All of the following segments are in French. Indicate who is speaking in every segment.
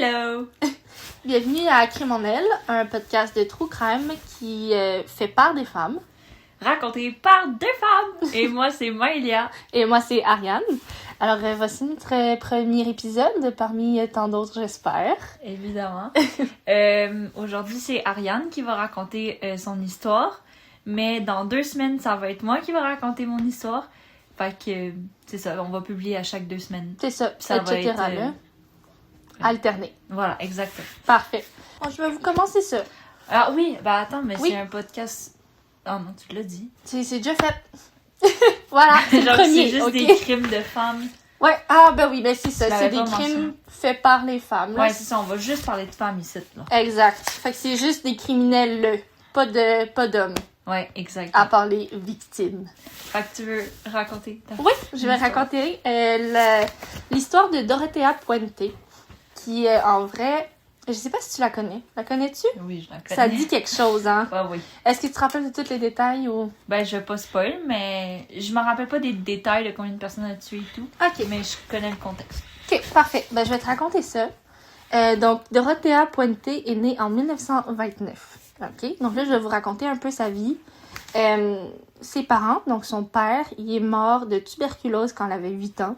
Speaker 1: Hello!
Speaker 2: Bienvenue à Crime en Elle, un podcast de true crime qui fait part des femmes.
Speaker 1: Raconté par deux femmes! Et moi, c'est Maëlia.
Speaker 2: Et moi, c'est Ariane. Alors, voici notre premier épisode, parmi tant d'autres, j'espère.
Speaker 1: Évidemment. Aujourd'hui, c'est Ariane qui va raconter son histoire. Mais dans 2 semaines, ça va être moi qui va raconter mon histoire. Fait que, c'est ça, on va publier à chaque 2 semaines.
Speaker 2: C'est ça,
Speaker 1: Ça va
Speaker 2: etc.
Speaker 1: être,
Speaker 2: là. Alterné.
Speaker 1: Voilà, exactement.
Speaker 2: Parfait. Bon, je vais vous commencer ça.
Speaker 1: Ah oui, bah attends, mais
Speaker 2: Oui.
Speaker 1: c'est un podcast... Oh non, tu l'as dit.
Speaker 2: C'est déjà fait. Voilà, c'est le
Speaker 1: Genre,
Speaker 2: premier,
Speaker 1: c'est juste
Speaker 2: ok?
Speaker 1: des crimes de femmes.
Speaker 2: Ouais, ben oui, ben c'est ça.
Speaker 1: Je
Speaker 2: C'est
Speaker 1: l'avais
Speaker 2: des
Speaker 1: pas
Speaker 2: crimes
Speaker 1: mentionné.
Speaker 2: faits par les femmes. Là.
Speaker 1: Ouais, c'est ça, on va juste parler de femmes ici, là.
Speaker 2: Exact. Fait que c'est juste des criminels, là. Pas d'hommes,
Speaker 1: Ouais, exact.
Speaker 2: à part les victimes.
Speaker 1: Fait que tu veux raconter ta
Speaker 2: Oui, je vais
Speaker 1: histoire.
Speaker 2: raconter l'histoire de Dorothea Puente, qui est en vrai... Je sais pas si tu la connais. La connais-tu?
Speaker 1: Oui, je la connais.
Speaker 2: Ça dit quelque chose, hein?
Speaker 1: Ouais, oui.
Speaker 2: Est-ce que tu te rappelles de tous les détails ou...
Speaker 1: Ben, je vais pas spoil, mais je me rappelle pas des détails de combien de personnes a tué et tout.
Speaker 2: Ok,
Speaker 1: Mais je connais le contexte.
Speaker 2: ok, parfait. Ben, je vais te raconter ça. Donc, Dorothea Puente est née en 1929. Ok, donc là, je vais vous raconter un peu sa vie. Ses parents, donc son père, il est mort de tuberculose quand elle avait 8 ans.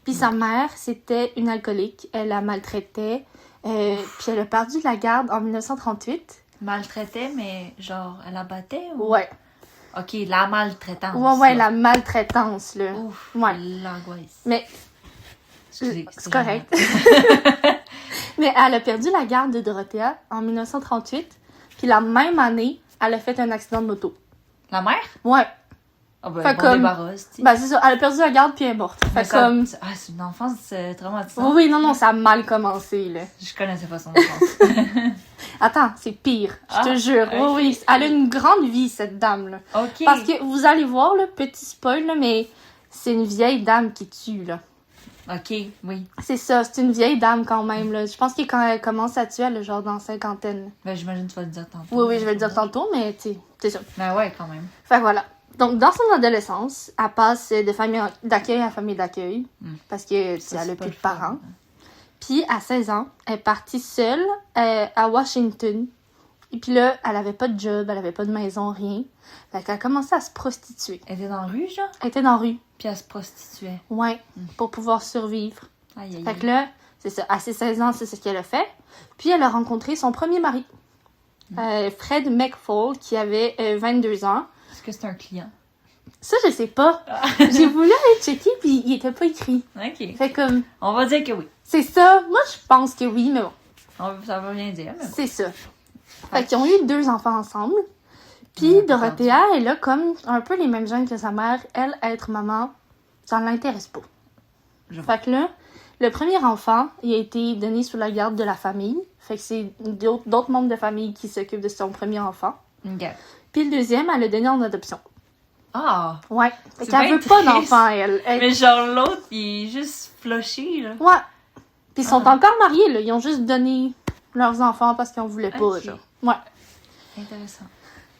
Speaker 2: Puis sa mère, c'était une alcoolique. Elle la maltraitait. Puis elle a perdu la garde en 1938.
Speaker 1: Maltraitait, mais genre, elle la battait ou...
Speaker 2: Ouais.
Speaker 1: Ok, la maltraitance.
Speaker 2: Ouais,
Speaker 1: là.
Speaker 2: la maltraitance, là.
Speaker 1: Ouf,
Speaker 2: Ouais.
Speaker 1: l'angoisse.
Speaker 2: Mais
Speaker 1: Excusez.
Speaker 2: c'est correct. Mais elle a perdu la garde de Dorothea en 1938. Puis la même année, elle a fait un accident de moto.
Speaker 1: La mère?
Speaker 2: Ouais.
Speaker 1: Ah ben,
Speaker 2: Fait
Speaker 1: bon
Speaker 2: comme-
Speaker 1: débarrasse, tu sais.
Speaker 2: Ben c'est ça, elle a perdu la garde puis elle est morte.
Speaker 1: Mais
Speaker 2: Fait
Speaker 1: ça-
Speaker 2: comme...
Speaker 1: Ah, c'est une enfance traumatisante.
Speaker 2: Oui, non, ça a mal commencé, là.
Speaker 1: Je connaissais pas son enfance.
Speaker 2: Attends, c'est pire, je te
Speaker 1: Ah,
Speaker 2: jure.
Speaker 1: ok.
Speaker 2: Oui, elle a une grande vie, cette dame-là.
Speaker 1: Ok.
Speaker 2: Parce que vous allez voir, là, petit spoil, là, mais c'est une vieille dame qui tue, là.
Speaker 1: Ok, oui.
Speaker 2: C'est ça, c'est une vieille dame quand même, là. Je pense que quand elle commence à tuer, elle est genre dans la cinquantaine.
Speaker 1: Ben, j'imagine que tu vas le dire tantôt.
Speaker 2: Oui, je vais le dire tantôt, mais tu sais, c'est ça.
Speaker 1: Ben ouais, quand même.
Speaker 2: Fait que voilà. Donc, dans son adolescence, elle passe de famille d'accueil à famille d'accueil. Parce que, tu sais,
Speaker 1: Ça,
Speaker 2: elle
Speaker 1: c'est
Speaker 2: a
Speaker 1: pas
Speaker 2: plus
Speaker 1: le
Speaker 2: de
Speaker 1: fun.
Speaker 2: parents. Puis, à 16 ans, elle est partie seule à Washington. Et puis là, elle avait pas de job, elle avait pas de maison, rien. Fait qu'elle a commencé à se prostituer.
Speaker 1: Elle était dans la rue, genre?
Speaker 2: Elle était dans la rue.
Speaker 1: Puis elle se prostituait.
Speaker 2: Ouais, pour pouvoir survivre.
Speaker 1: Aïe, aïe,
Speaker 2: Fait
Speaker 1: aïe.
Speaker 2: que là, c'est ça. À ses 16 ans, c'est ce qu'elle a fait. Puis elle a rencontré son premier mari, Fred McFall, qui avait 22 ans.
Speaker 1: Est-ce que c'est un client?
Speaker 2: Ça, je sais pas. J'ai voulu aller checker, puis il était pas écrit.
Speaker 1: Ok.
Speaker 2: Fait comme,
Speaker 1: On va dire que oui.
Speaker 2: c'est ça. Moi, je pense que oui, mais bon,
Speaker 1: Ça veut rien dire, mais bon.
Speaker 2: c'est ça. Fait qu'ils ont eu 2 enfants ensemble. Puis
Speaker 1: Ouais,
Speaker 2: Dorothea, elle a comme un peu les mêmes gènes que sa mère. Elle, être maman, ça l'intéresse pas.
Speaker 1: Je vois.
Speaker 2: Fait que là, le premier enfant, il a été donné sous la garde de la famille. Fait que c'est d'autres membres de famille qui s'occupent de son premier enfant.
Speaker 1: Ok.
Speaker 2: Puis le deuxième, elle l'a donné en adoption.
Speaker 1: Ah!
Speaker 2: Ouais. Fait
Speaker 1: C'est
Speaker 2: qu'elle
Speaker 1: bien
Speaker 2: veut pas
Speaker 1: triste.
Speaker 2: d'enfant, elle.
Speaker 1: Mais genre, l'autre, il est juste flushé, là.
Speaker 2: Ouais. Puis ils sont encore mariés, là. Ils ont juste donné leurs enfants parce qu'ils en voulaient pas,
Speaker 1: Ok.
Speaker 2: genre. Ouais.
Speaker 1: Intéressant.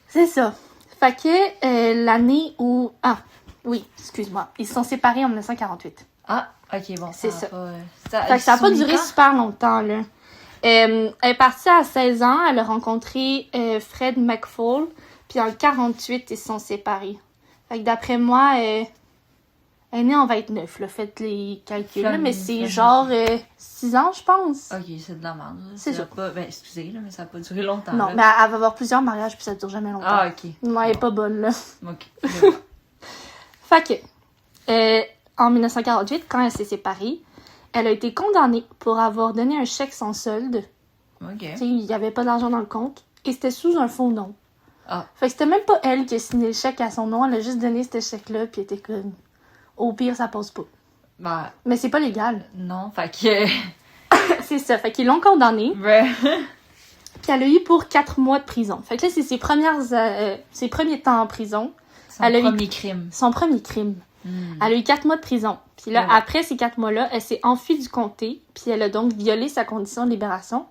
Speaker 2: C'est ça. Fait que l'année où... Ah, oui, excuse-moi. Ils se sont séparés en 1948.
Speaker 1: Ah, ok, bon.
Speaker 2: C'est
Speaker 1: a
Speaker 2: ça.
Speaker 1: Pas,
Speaker 2: Fait que ça a pas
Speaker 1: soumis
Speaker 2: duré
Speaker 1: quand?
Speaker 2: super longtemps, là. Elle est partie à 16 ans. Elle a rencontré Fred McFall. Puis en 48, ils se sont séparés. Fait que d'après moi, elle est née en 29, là. Faites les calculs, là. Mais c'est genre 6 ans, je pense.
Speaker 1: Ok, c'est de la merde. là.
Speaker 2: C'est
Speaker 1: Ça
Speaker 2: ça.
Speaker 1: a Pas... Ben, excusez, là, mais ça a pas duré longtemps.
Speaker 2: Non,
Speaker 1: là.
Speaker 2: mais elle va avoir plusieurs mariages, puis ça dure jamais longtemps.
Speaker 1: Ah, ok.
Speaker 2: Non, elle est pas bonne, là.
Speaker 1: Ok. Je vois.
Speaker 2: Fait que, en 1948, quand elle s'est séparée, elle a été condamnée pour avoir donné un chèque sans solde.
Speaker 1: Ok.
Speaker 2: Tu sais, il n'y avait pas d'argent dans le compte. Et c'était sous un faux nom.
Speaker 1: Ah.
Speaker 2: Fait que c'était même pas elle qui a signé le chèque à son nom. Elle a juste donné ce chèque-là, puis elle était comme... Au pire, ça passe pas.
Speaker 1: Ben,
Speaker 2: Mais c'est pas légal.
Speaker 1: non, fait que...
Speaker 2: C'est ça. Fait qu'ils l'ont condamnée.
Speaker 1: Ben...
Speaker 2: Puis elle a eu pour 4 mois de prison. Fait que là, c'est ses premiers temps en prison.
Speaker 1: Son
Speaker 2: Elle a eu-
Speaker 1: premier crime.
Speaker 2: Son premier crime.
Speaker 1: Hmm.
Speaker 2: Elle a eu 4 mois de prison. Puis là,
Speaker 1: Ouais.
Speaker 2: après ces 4 mois-là, elle s'est enfuie du comté. Puis elle a donc violé sa condition de libération.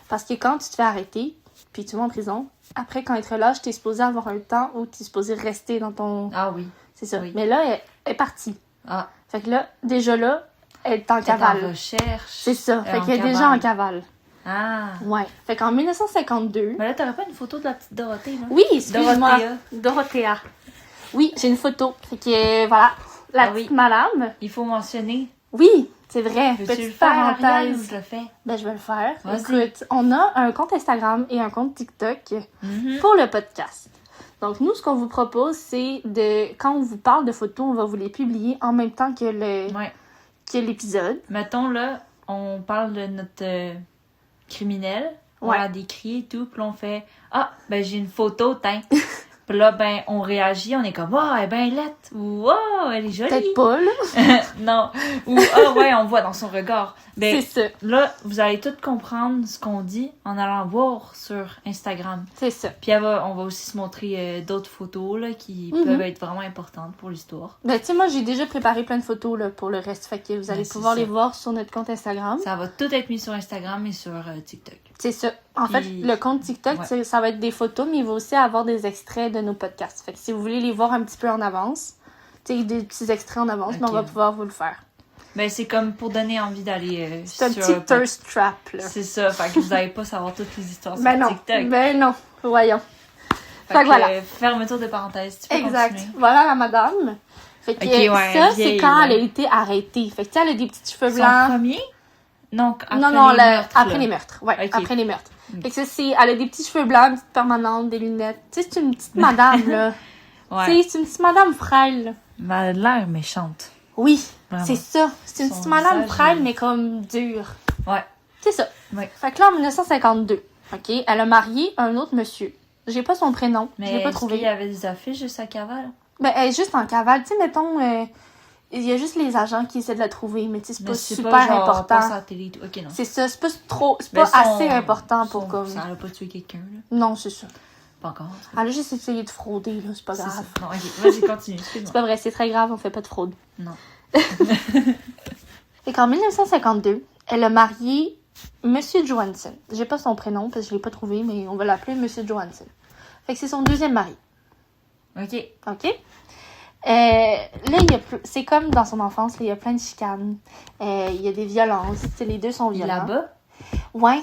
Speaker 2: Parce que quand tu te fais arrêter, puis tu vas en prison, après, quand elle te relâche, t'es supposé avoir un temps où t'es supposé rester dans ton...
Speaker 1: Ah oui.
Speaker 2: C'est ça.
Speaker 1: Oui.
Speaker 2: Mais là, elle est partie.
Speaker 1: Ah.
Speaker 2: Fait que là, déjà là, Elle est en
Speaker 1: Elle est en
Speaker 2: cavale.
Speaker 1: recherche.
Speaker 2: C'est ça.
Speaker 1: Elle
Speaker 2: Fait
Speaker 1: est en
Speaker 2: qu'elle est déjà
Speaker 1: cavale.
Speaker 2: en cavale.
Speaker 1: Ah.
Speaker 2: Ouais. Fait qu'en 1952...
Speaker 1: Mais là, t'aurais pas une photo de la petite Dorothée, là?
Speaker 2: Oui, excuse-moi.
Speaker 1: Dorothea.
Speaker 2: Dorothea. Oui, j'ai une photo. Fait que, voilà. La
Speaker 1: Ah
Speaker 2: petite
Speaker 1: oui.
Speaker 2: madame.
Speaker 1: Il faut mentionner.
Speaker 2: Oui, c'est vrai.
Speaker 1: Veux-tu le
Speaker 2: Petite
Speaker 1: faire, Ariane, ou
Speaker 2: parenthèse.
Speaker 1: je le fais?
Speaker 2: Ben, je vais le faire.
Speaker 1: Vas-y.
Speaker 2: Écoute, on a un compte Instagram et un compte TikTok
Speaker 1: Mhm.
Speaker 2: pour le podcast. Donc, nous, ce qu'on vous propose, c'est de... Quand on vous parle de photos, on va vous les publier en même temps que
Speaker 1: Ouais.
Speaker 2: l'épisode.
Speaker 1: Mettons, là, on parle de notre criminel. On
Speaker 2: Ouais.
Speaker 1: la décrit et tout. Puis là, on fait « Ah, ben j'ai une photo, tiens. » Puis là, ben, on réagit. On est comme « Wow, elle est bien laite. » Ou « Wow, elle est jolie. »
Speaker 2: Peut-être pas, là.
Speaker 1: Non. Ou « Ah ouais, on voit dans son regard. » Ben,
Speaker 2: C'est ça.
Speaker 1: là, vous allez tout comprendre ce qu'on dit en allant voir sur Instagram.
Speaker 2: C'est ça.
Speaker 1: Puis on va aussi se montrer d'autres photos là, qui
Speaker 2: Mhm.
Speaker 1: peuvent être vraiment importantes pour l'histoire.
Speaker 2: Ben, tu sais, moi, j'ai déjà préparé plein de photos là, pour le reste. Fait que vous allez
Speaker 1: c'est
Speaker 2: pouvoir
Speaker 1: ça.
Speaker 2: les voir sur notre compte Instagram.
Speaker 1: Ça va tout être mis sur Instagram et sur TikTok.
Speaker 2: C'est ça. En
Speaker 1: Puis-
Speaker 2: fait, le compte TikTok,
Speaker 1: Ouais.
Speaker 2: ça va être des photos, mais il va aussi avoir des extraits de nos podcasts. Fait que si vous voulez les voir un petit peu en avance, tu sais, des petits extraits en avance, mais on va
Speaker 1: Ok.
Speaker 2: pouvoir vous le faire.
Speaker 1: Ben, c'est comme pour donner envie d'aller
Speaker 2: C'est un
Speaker 1: sur
Speaker 2: petit thirst trap, là.
Speaker 1: C'est ça, fait que vous n'allez pas savoir toutes les histoires
Speaker 2: Ben
Speaker 1: sur
Speaker 2: non.
Speaker 1: TikTok.
Speaker 2: Ben non. Voyons.
Speaker 1: Fait
Speaker 2: fait
Speaker 1: que,
Speaker 2: voilà.
Speaker 1: fermeture de parenthèse, tu peux
Speaker 2: Exact.
Speaker 1: continuer.
Speaker 2: Voilà la madame. Fait que
Speaker 1: Ok, ouais,
Speaker 2: ça, c'est
Speaker 1: vieille,
Speaker 2: quand là.
Speaker 1: là.
Speaker 2: Elle a été arrêtée. Fait que tu sais, elle a des petits cheveux
Speaker 1: Son
Speaker 2: blancs.
Speaker 1: premier? Non, après
Speaker 2: Non,
Speaker 1: les meurtres,
Speaker 2: après
Speaker 1: là.
Speaker 2: les meurtres. Ouais,
Speaker 1: Ok.
Speaker 2: après les meurtres.
Speaker 1: Ok.
Speaker 2: Fait que ça, elle a des petits cheveux blancs, une petite permanente, des lunettes. Tu sais, c'est une petite madame, là.
Speaker 1: Ouais.
Speaker 2: Tu sais, c'est une petite madame frêle, là.
Speaker 1: Mais elle a l'air méchante.
Speaker 2: Oui,
Speaker 1: Vraiment.
Speaker 2: c'est ça. C'est une
Speaker 1: Son
Speaker 2: petite madame
Speaker 1: visage,
Speaker 2: frêle,
Speaker 1: il-
Speaker 2: mais comme dure.
Speaker 1: Ouais.
Speaker 2: C'est ça.
Speaker 1: Ouais.
Speaker 2: Fait que là, en 1952, OK, elle a marié un autre monsieur. J'ai pas son prénom. Je
Speaker 1: Mais
Speaker 2: l'ai pas
Speaker 1: est-ce qu'il
Speaker 2: trouvé.
Speaker 1: y avait des affiches de sa cavale?
Speaker 2: Ben, elle est juste en cavale. Tu sais, mettons, il y a juste les agents qui essaient de la trouver, mais tu sais, c'est
Speaker 1: Mais
Speaker 2: pas
Speaker 1: c'est
Speaker 2: super
Speaker 1: pas genre,
Speaker 2: important.
Speaker 1: passe à la télé et tout. Ok, non.
Speaker 2: C'est ça, c'est pas trop, c'est
Speaker 1: Ben,
Speaker 2: pas assez important pour
Speaker 1: son-
Speaker 2: comme...
Speaker 1: Ça n'a pas tué quelqu'un, là.
Speaker 2: Non, c'est ça.
Speaker 1: Pas encore.
Speaker 2: Elle a juste essayé de frauder, là, c'est pas
Speaker 1: C'est
Speaker 2: grave.
Speaker 1: ça. Non, ok, vas-y, continue,
Speaker 2: C'est
Speaker 1: excuse-moi.
Speaker 2: pas vrai, c'est très grave, on fait pas de fraude.
Speaker 1: Non.
Speaker 2: Fait qu'en 1952, elle a marié Monsieur Johansson. J'ai pas son prénom parce que je l'ai pas trouvé, mais on va l'appeler Monsieur Johansson. Fait que c'est son deuxième mari.
Speaker 1: Ok.
Speaker 2: OK? Là, c'est comme dans son enfance, là, il y a plein de chicanes. Il y a des violences. Tu sais, les deux sont violents.
Speaker 1: Là-bas?
Speaker 2: Ouais,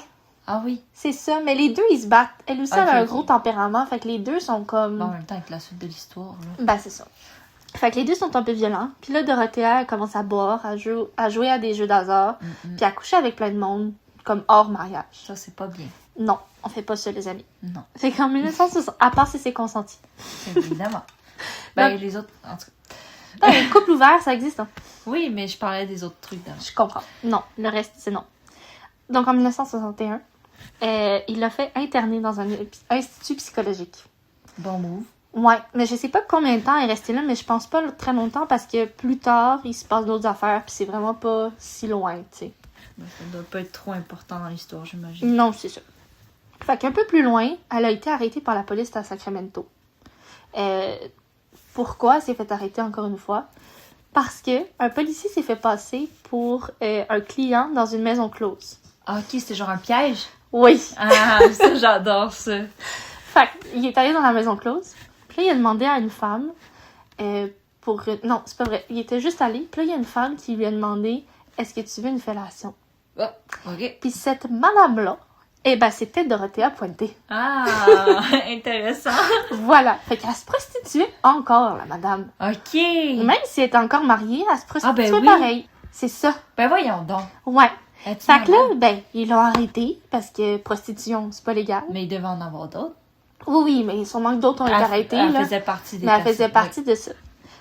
Speaker 1: Ah oui.
Speaker 2: c'est ça. Mais les deux, ils se battent. Elle aussi, elle a un
Speaker 1: Ok.
Speaker 2: gros tempérament. Fait que les deux sont comme...
Speaker 1: Bon, en même temps, avec la suite de l'histoire, là.
Speaker 2: Ben, c'est ça. Fait que les deux sont un peu violents. Puis là, Dorothea, elle commence à boire, à jouer à des jeux d'hasard, puis à coucher avec plein de monde, comme hors mariage.
Speaker 1: Ça, c'est pas bien.
Speaker 2: Non, on fait pas ça, les amis.
Speaker 1: Non,
Speaker 2: Fait qu'en 1960, à part si c'est consenti.
Speaker 1: évidemment. Ben,
Speaker 2: Donc-
Speaker 1: les autres, en tout cas.
Speaker 2: Ben, couple ouvert, ça existe, hein.
Speaker 1: Oui, mais je parlais des autres trucs d'avant.
Speaker 2: Je comprends. Non, le reste, c'est non. Donc, en 1961, il l'a fait interner dans un institut psychologique.
Speaker 1: Bon move.
Speaker 2: Ouais, mais je sais pas combien de temps il est resté là, mais je pense pas très longtemps parce que plus tard, il se passe d'autres affaires, puis c'est vraiment pas si loin, tu sais.
Speaker 1: Ben, ça doit pas être trop important dans l'histoire, j'imagine.
Speaker 2: Non, c'est ça. Fait qu'un peu plus loin, elle a été arrêtée par la police à Sacramento. Pourquoi elle s'est fait arrêter encore une fois? Parce que un policier s'est fait passer pour un client dans une maison close.
Speaker 1: Ah, ok, c'était genre un piège?
Speaker 2: Oui.
Speaker 1: Ah, ça, j'adore ça.
Speaker 2: Fait qu'il est allé dans la maison close. Puis là, il a demandé à une femme pour... Non, c'est pas vrai. Il était juste allé. Puis là, il y a une femme qui lui a demandé « Est-ce que tu veux une fellation?
Speaker 1: Oh, ok. »
Speaker 2: Puis cette madame-là, eh ben, c'était Dorothea Puente.
Speaker 1: Ah, intéressant.
Speaker 2: Voilà. Fait qu'elle se prostituait encore, la madame.
Speaker 1: Ok.
Speaker 2: Même si elle était encore mariée, elle se prostituait
Speaker 1: ben oui.
Speaker 2: pareil. C'est ça.
Speaker 1: Ben voyons donc.
Speaker 2: Ouais.
Speaker 1: Es-tu
Speaker 2: Fait que là,
Speaker 1: malade?
Speaker 2: ben, ils l'ont arrêtée parce que prostitution, c'est pas légal.
Speaker 1: Mais il devait en avoir d'autres.
Speaker 2: Oui, oui, mais sûrement que d'autres ont été arrêtés,
Speaker 1: Elle
Speaker 2: là.
Speaker 1: faisait partie des
Speaker 2: Mais elle
Speaker 1: personnes,
Speaker 2: faisait partie de ça.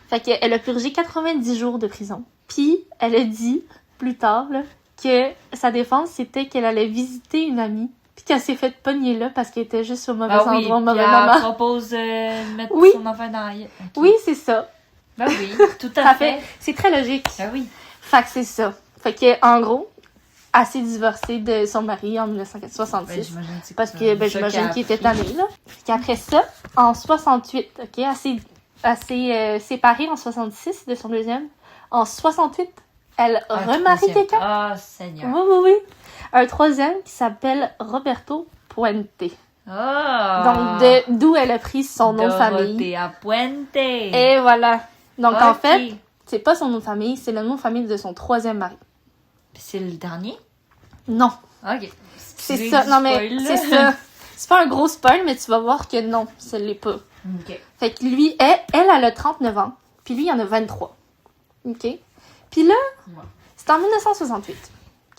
Speaker 2: Fait qu'elle a purgé 90 jours de prison. Puis, elle a dit, plus tard, là, que sa défense, c'était qu'elle allait visiter une amie. Puis qu'elle s'est fait pogner là parce qu'elle était juste au mauvais
Speaker 1: Ah oui,
Speaker 2: endroit, au mauvais
Speaker 1: puis
Speaker 2: moment.
Speaker 1: elle propose de mettre
Speaker 2: Oui.
Speaker 1: son enfant dans la... Ok.
Speaker 2: Oui, c'est ça.
Speaker 1: Ben oui, tout à
Speaker 2: Ça
Speaker 1: fait.
Speaker 2: fait... C'est très logique.
Speaker 1: Ben oui.
Speaker 2: Fait que c'est ça. Fait que, en gros, elle s'est divorcée de son mari en 1966.
Speaker 1: Ben, j'imagine que c'est
Speaker 2: Parce
Speaker 1: comme
Speaker 2: que, ben,
Speaker 1: ça
Speaker 2: j'imagine
Speaker 1: qu'elle a
Speaker 2: qu'il était
Speaker 1: appris.
Speaker 2: tanné, là. Puis après ça, en 68, OK, elle s'est séparée en 66 de son deuxième. En 68, elle
Speaker 1: Un
Speaker 2: remarie
Speaker 1: troisième.
Speaker 2: quelqu'un.
Speaker 1: Ah, Seigneur.
Speaker 2: Oui, oui, oui. Un troisième qui s'appelle Roberto Puente.
Speaker 1: Ah.
Speaker 2: Donc, d'où elle a pris son nom de famille.
Speaker 1: Dorothea Puente.
Speaker 2: Et voilà. Donc, en
Speaker 1: Ok.
Speaker 2: fait, c'est pas son nom de famille, c'est le nom de famille de son troisième mari.
Speaker 1: C'est le dernier?
Speaker 2: Non.
Speaker 1: Ok.
Speaker 2: C'est ça. Non, mais c'est ça. C'est pas un gros spoil, mais tu vas voir que non, ça l'est pas.
Speaker 1: Ok.
Speaker 2: Fait que lui, elle a 39 ans, puis lui, il en a 23. OK? Puis là, c'est en 1968.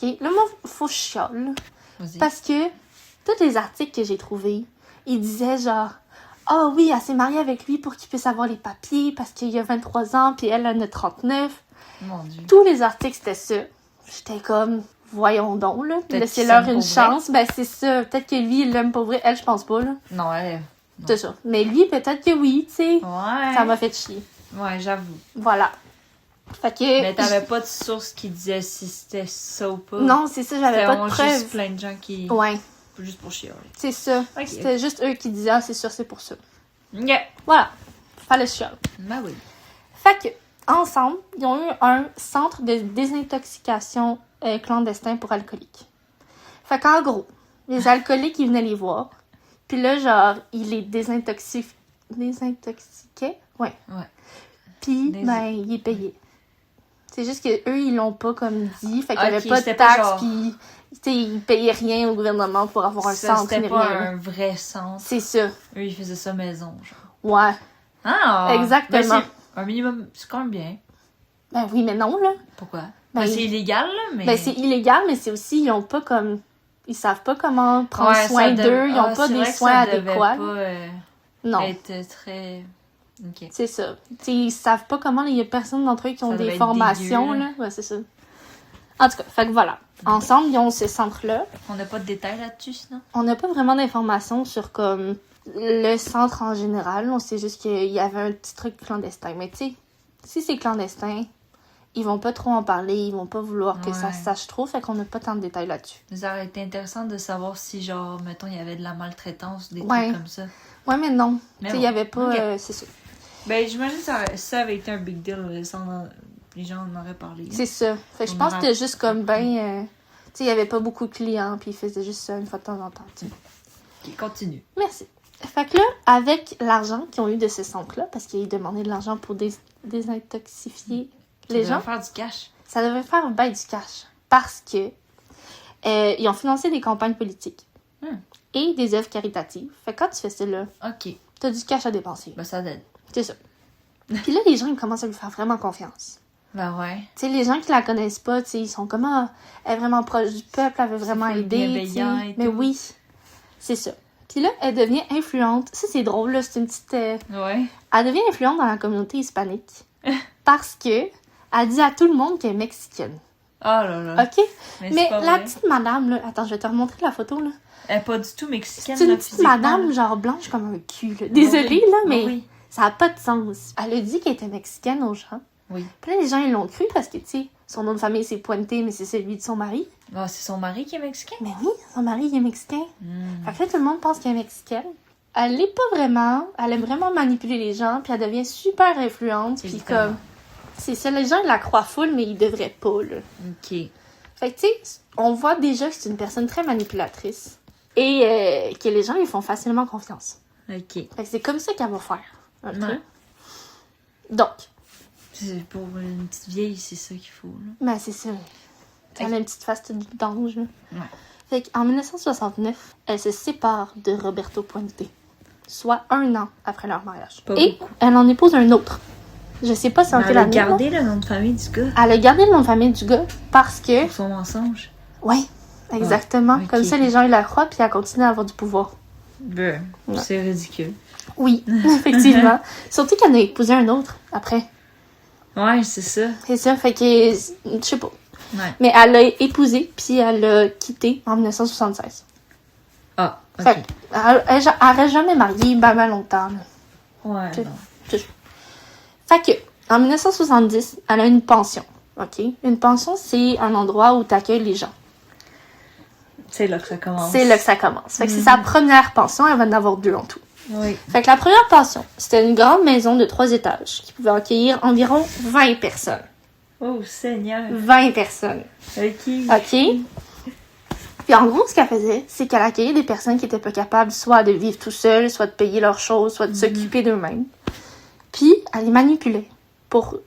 Speaker 2: OK? Là, moi, faut que je chiale.
Speaker 1: Vas-y.
Speaker 2: Parce que tous les articles que j'ai trouvés, ils disaient genre, ah oui, elle s'est mariée avec lui pour qu'il puisse avoir les papiers parce qu'il a 23 ans, puis elle en a 39.
Speaker 1: Mon Dieu.
Speaker 2: Tous les articles, c'était ça. J'étais comme, voyons donc, là.
Speaker 1: Peut-être
Speaker 2: Laissez-leur
Speaker 1: qu'il
Speaker 2: une
Speaker 1: s'aime pour
Speaker 2: chance. Ben, c'est ça. Peut-être que lui, il l'aime pour vrai. Elle, je pense pas, là.
Speaker 1: Non, elle.
Speaker 2: C'est ça. Mais lui, peut-être que oui, tu sais.
Speaker 1: Ouais.
Speaker 2: Ça m'a fait chier.
Speaker 1: Ouais, j'avoue.
Speaker 2: Voilà. Fait que...
Speaker 1: Mais t'avais pas de source qui disait si c'était ça ou pas?
Speaker 2: Non, c'est ça, j'avais pas de
Speaker 1: C'était
Speaker 2: preuves.
Speaker 1: juste plein de gens qui...
Speaker 2: Ouais,
Speaker 1: Juste pour chier.
Speaker 2: c'est ça.
Speaker 1: Ok.
Speaker 2: C'était juste eux qui disaient, ah, c'est sûr, c'est pour ça.
Speaker 1: Ok.
Speaker 2: Voilà. Fallait chier.
Speaker 1: Ben oui.
Speaker 2: Fait que, ensemble, ils ont eu un centre de désintoxication clandestin pour alcooliques. Fait qu'en gros, les alcooliques, ils venaient les voir. Puis là, genre, ils les désintoxiquaient. Ouais.
Speaker 1: Ouais.
Speaker 2: Puis,
Speaker 1: Des-
Speaker 2: ben, ils payaient. C'est juste que eux ils l'ont pas comme dit. Fait qu'il y
Speaker 1: Ok,
Speaker 2: avait pas de
Speaker 1: c'était pas
Speaker 2: taxes,
Speaker 1: genre-
Speaker 2: puis tu sais, ils payaient rien au gouvernement pour avoir un
Speaker 1: Ça,
Speaker 2: centre
Speaker 1: c'était
Speaker 2: ni
Speaker 1: pas
Speaker 2: rien.
Speaker 1: un vrai centre.
Speaker 2: C'est ça.
Speaker 1: Eux, ils faisaient ça maison, genre.
Speaker 2: Ouais.
Speaker 1: Ah!
Speaker 2: Exactement.
Speaker 1: Ben, c'est un minimum, c'est quand même bien.
Speaker 2: Ben oui, mais non, là.
Speaker 1: Pourquoi?
Speaker 2: Ben,
Speaker 1: Ben, c'est illégal, là, mais...
Speaker 2: Ben c'est illégal, mais c'est aussi, ils ont pas comme... Ils savent pas comment prendre
Speaker 1: Ouais,
Speaker 2: soin
Speaker 1: ça
Speaker 2: d'eux. Ils ont
Speaker 1: Ah,
Speaker 2: pas
Speaker 1: c'est
Speaker 2: des
Speaker 1: vrai que
Speaker 2: soins
Speaker 1: ça devait
Speaker 2: adéquats.
Speaker 1: pas
Speaker 2: Non,
Speaker 1: être très... Ok.
Speaker 2: c'est ça. T'sais, ils savent pas comment... Il y a personne d'entre eux qui ont
Speaker 1: Ça devait
Speaker 2: des
Speaker 1: être
Speaker 2: formations,
Speaker 1: dégueu,
Speaker 2: là. Ouais, c'est ça. En tout cas, fait que voilà. Ensemble, ils ont ce centre-là.
Speaker 1: On n'a pas de détails là-dessus, sinon?
Speaker 2: On n'a pas vraiment d'informations sur comme le centre en général. On sait juste qu'il y avait un petit truc clandestin. Mais tu sais, si c'est clandestin, ils vont pas trop en parler. Ils vont pas vouloir que ça
Speaker 1: Ouais.
Speaker 2: se sache trop. Fait qu'on n'a pas tant de détails là-dessus.
Speaker 1: Ça aurait été intéressant de savoir si, genre, mettons, il y avait de la maltraitance, des
Speaker 2: Ouais.
Speaker 1: trucs comme ça.
Speaker 2: Ouais, mais non.
Speaker 1: Mais
Speaker 2: Tu sais, il
Speaker 1: bon.
Speaker 2: y avait pas...
Speaker 1: Ok.
Speaker 2: c'est ça.
Speaker 1: Ben, j'imagine que ça avait été un big deal, les gens en auraient parlé.
Speaker 2: C'est ça. Fait que je
Speaker 1: On
Speaker 2: pense que
Speaker 1: aura-
Speaker 2: c'était juste comme ben... tu sais, il y avait pas beaucoup de clients. Puis ils faisaient juste ça une fois de temps en temps. tu sais.
Speaker 1: Ok, continue.
Speaker 2: Merci. Fait que là, avec l'argent qu'ils ont eu de ce centre-là, parce qu'ils demandaient de l'argent pour désintoxifier les gens,
Speaker 1: faire du cash.
Speaker 2: ça devait faire ben du cash. Parce que ils ont financé des campagnes politiques et des œuvres caritatives. Fait que quand tu fais ça, là,
Speaker 1: Ok.
Speaker 2: t'as du cash à dépenser.
Speaker 1: Ben, ça donne.
Speaker 2: C'est ça. Puis là, les gens, ils commencent à lui faire vraiment confiance.
Speaker 1: Ben, ouais.
Speaker 2: Tu sais, les gens qui la connaissent pas, tu sais, ils sont comme, ah, elle est vraiment proche du peuple, elle veut vraiment
Speaker 1: full
Speaker 2: aider, tu sais.
Speaker 1: bienveillant et
Speaker 2: Mais
Speaker 1: tout.
Speaker 2: oui, c'est ça. Puis là, elle devient influente. Ça, c'est drôle, là, c'est une petite...
Speaker 1: Ouais.
Speaker 2: Elle devient influente dans la communauté hispanique parce que elle dit à tout le monde qu'elle est mexicaine.
Speaker 1: Oh là là.
Speaker 2: OK?
Speaker 1: Mais
Speaker 2: Mais
Speaker 1: c'est pas
Speaker 2: la
Speaker 1: vrai.
Speaker 2: petite madame, là... Attends, je vais te remontrer la photo, là.
Speaker 1: Elle est pas du tout mexicaine,
Speaker 2: C'est une
Speaker 1: là,
Speaker 2: petite
Speaker 1: physiquement,
Speaker 2: madame,
Speaker 1: là.
Speaker 2: genre blanche comme un cul, là. Désolée,
Speaker 1: Oui.
Speaker 2: là, mais
Speaker 1: Oui.
Speaker 2: ça n'a pas de sens. Elle a dit qu'elle était mexicaine aux gens.
Speaker 1: Oui.
Speaker 2: Puis là, les gens, ils l'ont cru parce que, tu sais, son nom de famille, c'est Puente, mais c'est celui de son mari.
Speaker 1: Ah, c'est son mari qui est mexicain?
Speaker 2: Mais oui, son mari, il est mexicain.
Speaker 1: Hmm.
Speaker 2: Fait que là, tout le monde pense qu'elle est mexicaine. Elle l'est pas vraiment. Elle aime vraiment manipuler les gens, puis elle devient super influente. Puis
Speaker 1: Évidemment.
Speaker 2: comme... C'est ça, les gens, ils la croient full, mais ils devraient pas, là.
Speaker 1: Ok.
Speaker 2: Fait que, tu sais, on voit déjà que c'est une personne très manipulatrice. Et que les gens lui font facilement confiance.
Speaker 1: Ok.
Speaker 2: Fait que c'est comme ça qu'elle va faire. OK?
Speaker 1: Ouais.
Speaker 2: Donc,
Speaker 1: C'est pour une petite vieille, c'est ça qu'il faut, là.
Speaker 2: ben c'est ça. Elle a une petite face d'ange, là.
Speaker 1: Ouais.
Speaker 2: Fait qu'en 1969, elle se sépare de Roberto Puente. Soit 1 an après leur mariage.
Speaker 1: Pas
Speaker 2: Et
Speaker 1: beaucoup.
Speaker 2: elle en épouse un autre. Je sais pas si on
Speaker 1: Elle a gardé le nom de famille du gars
Speaker 2: Elle a gardé le nom de famille du gars parce que...
Speaker 1: pour son mensonge.
Speaker 2: Ouais, exactement.
Speaker 1: Ouais, ok.
Speaker 2: Comme ça, les gens, ils la croient puis elle continue à avoir du pouvoir.
Speaker 1: Ben,
Speaker 2: Ouais.
Speaker 1: c'est ridicule.
Speaker 2: Oui, effectivement. Surtout qu'elle en a épousé un autre après.
Speaker 1: Ouais, c'est ça.
Speaker 2: C'est ça, fait que... Je sais pas.
Speaker 1: Ouais.
Speaker 2: Mais elle l'a épousé puis elle l'a quitté en 1976.
Speaker 1: Ah, ok.
Speaker 2: Fait qu'elle reste jamais mariée ben longtemps. Là.
Speaker 1: Ouais,
Speaker 2: C'est-
Speaker 1: non.
Speaker 2: Fait que, en 1970, elle a une pension. OK? Une pension, c'est un endroit où tu accueilles les gens.
Speaker 1: C'est là que ça commence.
Speaker 2: C'est là que ça commence. Fait que c'est sa première pension, elle va en avoir 2 en tout.
Speaker 1: Oui.
Speaker 2: Fait que la première pension, c'était une grande maison de 3 étages qui pouvait accueillir environ 20 personnes.
Speaker 1: Oh, Seigneur.
Speaker 2: 20 personnes.
Speaker 1: Ok.
Speaker 2: OK? Puis en gros, ce qu'elle faisait, c'est qu'elle accueillait des personnes qui étaient pas capables soit de vivre tout seules, soit de payer leurs choses, soit de s'occuper d'eux-mêmes. Puis, elle les manipulait pour